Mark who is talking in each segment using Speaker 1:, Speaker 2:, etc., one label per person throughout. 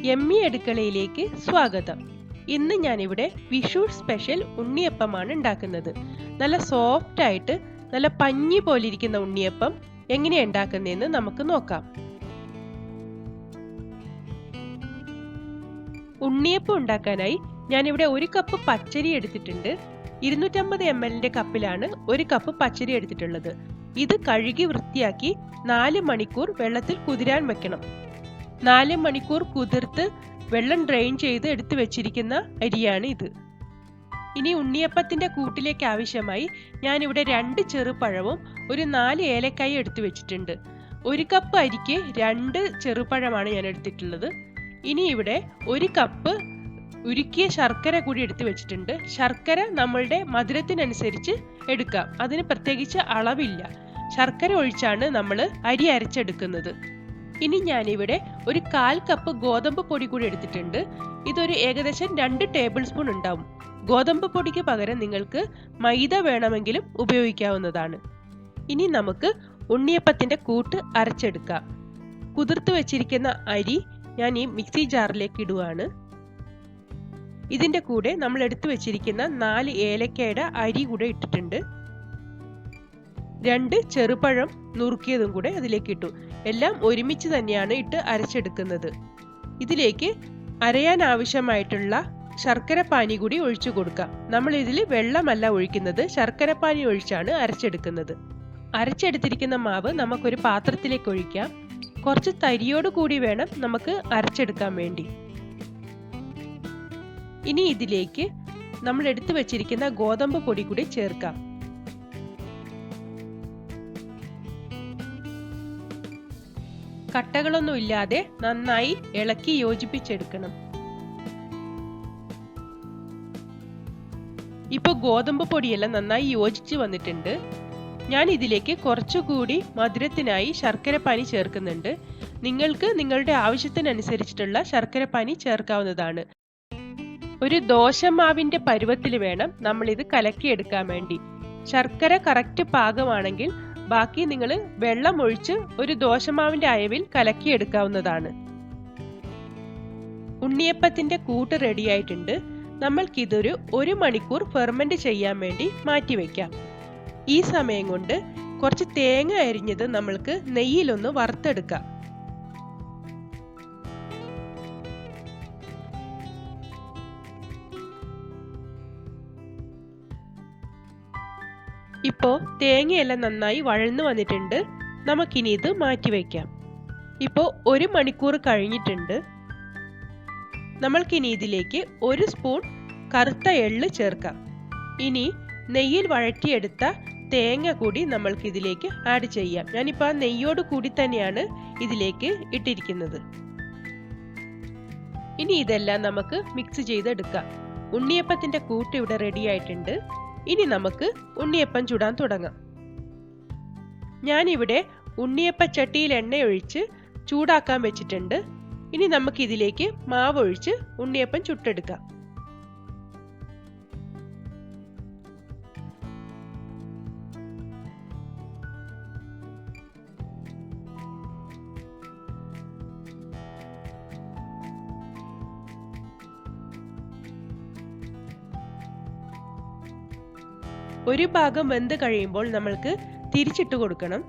Speaker 1: Yummy അടുക്കളയിലേക്ക് സ്വാഗതം. ഇന്ന് ഞാനിവിടെ വിഷു സ്പെഷ്യൽ ഉണ്ണിയപ്പമാണ് ഉണ്ടാക്കുന്നത്. നല്ല സോഫ്റ്റ് ആയിട്ട് നല്ല പഞ്ഞി പോലെ ഇരിക്കുന്ന ഉണ്ണിയപ്പം എങ്ങനെയാണ് ഉണ്ടാക്കുന്നതെന്ന് നമുക്ക് നോക്കാം. ഉണ്ണിയപ്പം ഉണ്ടാക്കാനായി ഞാനിവിടെ 1 കപ്പ് പച്ചരി എടുത്തിട്ടുണ്ട്. 250 ml കപ്പിലാണ് 1 കപ്പ് പച്ചരി എടുത്തിട്ടുള്ളത്. ഇത് കഴുകി വൃത്തിയാക്കി 4 മണിക്കൂർ വെള്ളത്തിൽ കുതിരാൻ വെക്കണം. 4 മണിക്കൂർ കുതിർത്ത് വെള്ളം ഡ്രെയിൻ ചെയ്ത് എടുത്തു വെച്ചിരിക്കുന്ന അരിയാണ് ഇത്. ഇനി ഉണ്ണിയപ്പത്തിന്റെ കൂട്ടിലേക്ക് ആവശ്യമായി ഞാനിവിടെ 2 ചെറുപഴവും 4 ഏലക്കായും എടുത്തു വെച്ചിട്ടുണ്ട്. 1 കപ്പ് അരിക്ക് 2 ചെറുപഴമാണ് ഞാൻ എടുത്തിട്ടുള്ളത്. ഇനി ഇവിടെ 1 കപ്പ് ഉരുക്കിയ ശർക്കര കൂടി എടുത്തു വെച്ചിട്ടുണ്ട്. ശർക്കര നമ്മളുടെ മധുരത്തിനനുസരിച്ച് എടുക്കാം, അതിന് പ്രത്യേകിച്ച് അളവില്ല. ശർക്കര ഒഴിച്ചാണ് നമ്മൾ അരി അരച്ചെടുക്കുന്നത്. ഇനി ഞാനിവിടെ 1/4 കപ്പ് ഗോതമ്പ് പൊടി കൂടി എടുത്തിട്ടുണ്ട്. ഇതൊരു ഏകദേശം 2 ടേബിൾ സ്പൂൺ ഉണ്ടാവും. ഗോതമ്പ് പൊടിക്ക് പകരം നിങ്ങൾക്ക് മൈദ വേണമെങ്കിലും ഉപയോഗിക്കാവുന്നതാണ്. ഇനി നമുക്ക് ഉണ്ണിയപ്പത്തിന്റെ കൂട്ട് അരച്ചെടുക്കാം. കുതിർത്ത് വെച്ചിരിക്കുന്ന അരി ഞാൻ ഈ മിക്സി ജാറിലേക്ക് ഇടുവാണ്. ഇതിന്റെ കൂടെ നമ്മൾ എടുത്തു വെച്ചിരിക്കുന്ന 4 ഏലക്കയുടെ അരി കൂടെ ഇട്ടിട്ടുണ്ട്. 2 ചെറുപഴം നുറുക്കിയതും കൂടെ അതിലേക്ക് ഇട്ടു. എല്ലാം ഒരുമിച്ച് തന്നെയാണ് ഇട്ട് അരച്ചെടുക്കുന്നത്. ഇതിലേക്ക് അരയാൻ ആവശ്യമായിട്ടുള്ള ശർക്കര പാനി കൂടി ഒഴിച്ചു കൊടുക്കാം. നമ്മൾ ഇതിൽ വെള്ളമല്ല ഒഴിക്കുന്നത്, ശർക്കര പാനി ഒഴിച്ചാണ് അരച്ചെടുക്കുന്നത്. അരച്ചെടുത്തിരിക്കുന്ന മാവ് നമുക്കൊരു പാത്രത്തിലേക്ക് ഒഴിക്കാം. കുറച്ച് തരിയോട് കൂടി വേണം നമുക്ക് അരച്ചെടുക്കാൻ വേണ്ടി. ഇനി ഇതിലേക്ക് നമ്മൾ എടുത്തു വെച്ചിരിക്കുന്ന ഗോതമ്പ് പൊടി കൂടി ചേർക്കാം. കട്ടകളൊന്നും ഇല്ലാതെ നന്നായി ഇളക്കി യോജിപ്പിച്ചെടുക്കണം. ഇപ്പൊ ഗോതമ്പ് പൊടിയെല്ലാം നന്നായി യോജിച്ച് വന്നിട്ടുണ്ട്. ഞാൻ ഇതിലേക്ക് കുറച്ചുകൂടി മധുരത്തിനായി ശർക്കരപ്പാനി ചേർക്കുന്നുണ്ട്. നിങ്ങൾക്ക് നിങ്ങളുടെ ആവശ്യത്തിനനുസരിച്ചിട്ടുള്ള ശർക്കരപ്പാനി ചേർക്കാവുന്നതാണ്. ഒരു ദോശമാവിന്റെ പരുവത്തിൽ വേണം നമ്മൾ ഇത് കലക്കിയെടുക്കാൻ വേണ്ടി. ശർക്കര കറക്റ്റ് പാകമാണെങ്കിൽ ബാക്കി നിങ്ങൾ വെള്ളം ഒഴിച്ച് ഒരു ദോശമാവിന്റെ അയവിൽ കലക്കിയെടുക്കാവുന്നതാണ്. ഉണ്ണിയപ്പത്തിന്റെ കൂട്ട് റെഡിയായിട്ടുണ്ട്. നമ്മൾക്കിതൊരു 1 മണിക്കൂർ ഫെർമെന്റ് ചെയ്യാൻ വേണ്ടി മാറ്റിവെക്കാം. ഈ സമയം കൊണ്ട് കുറച്ച് തേങ്ങ അരിഞ്ഞത് നമ്മൾക്ക് നെയ്യിലൊന്ന് വറുത്തെടുക്കാം. ഇപ്പോ തേങ്ങയെല്ലാം നന്നായി വഴന്നു വന്നിട്ടുണ്ട്. നമുക്കിനി ഇത് മാറ്റിവെക്കാം. ഇപ്പോ 1 മണിക്കൂർ കഴിഞ്ഞിട്ടുണ്ട്. നമ്മൾക്കിനി ഇതിലേക്ക് 1 സ്പൂൺ കറുത്ത എള്ള് ചേർക്കാം. ഇനി നെയ്യിൽ വഴറ്റിയെടുത്ത തേങ്ങ കൂടി നമ്മൾക്ക് ഇതിലേക്ക് ആഡ് ചെയ്യാം. ഞാനിപ്പോൾ ആ നെയ്യോട് കൂടി തന്നെയാണ് ഇതിലേക്ക് ഇട്ടിരിക്കുന്നത്. ഇനി ഇതെല്ലാം നമുക്ക് മിക്സ് ചെയ്തെടുക്കാം. ഉണ്ണിയപ്പത്തിന്റെ കൂട്ട് ഇവിടെ റെഡി ആയിട്ടുണ്ട്. ഇനി നമുക്ക് ഉണ്ണിയപ്പം ചുടാൻ തുടങ്ങാം. ഞാനിവിടെ ഉണ്ണിയപ്പച്ചട്ടിയിൽ എണ്ണ ഒഴിച്ച് ചൂടാക്കാൻ വെച്ചിട്ടുണ്ട്. ഇനി നമുക്ക് ഇതിലേക്ക് മാവ് ഒഴിച്ച് ഉണ്ണിയപ്പം ചുട്ടെടുക്കാം. ഒരു ഭാഗം വെന്ത് കഴിയുമ്പോൾ നമ്മൾക്ക് തിരിച്ചിട്ട് കൊടുക്കണം.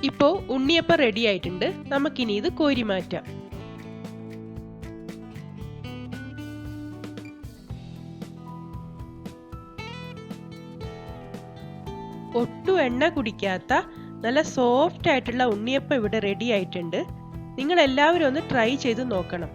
Speaker 1: ഇപ്പോ ഉണ്ണിയപ്പം റെഡി ആയിട്ടുണ്ട്. നമുക്കിനി ഇത് കോരി മാറ്റാം. ഒട്ടും എണ്ണ കുടിക്കാത്ത നല്ല സോഫ്റ്റ് ആയിട്ടുള്ള ഉണ്ണിയപ്പം ഇവിടെ റെഡി ആയിട്ടുണ്ട്. നിങ്ങൾ എല്ലാവരും ഒന്ന് ട്രൈ ചെയ്ത് നോക്കണം.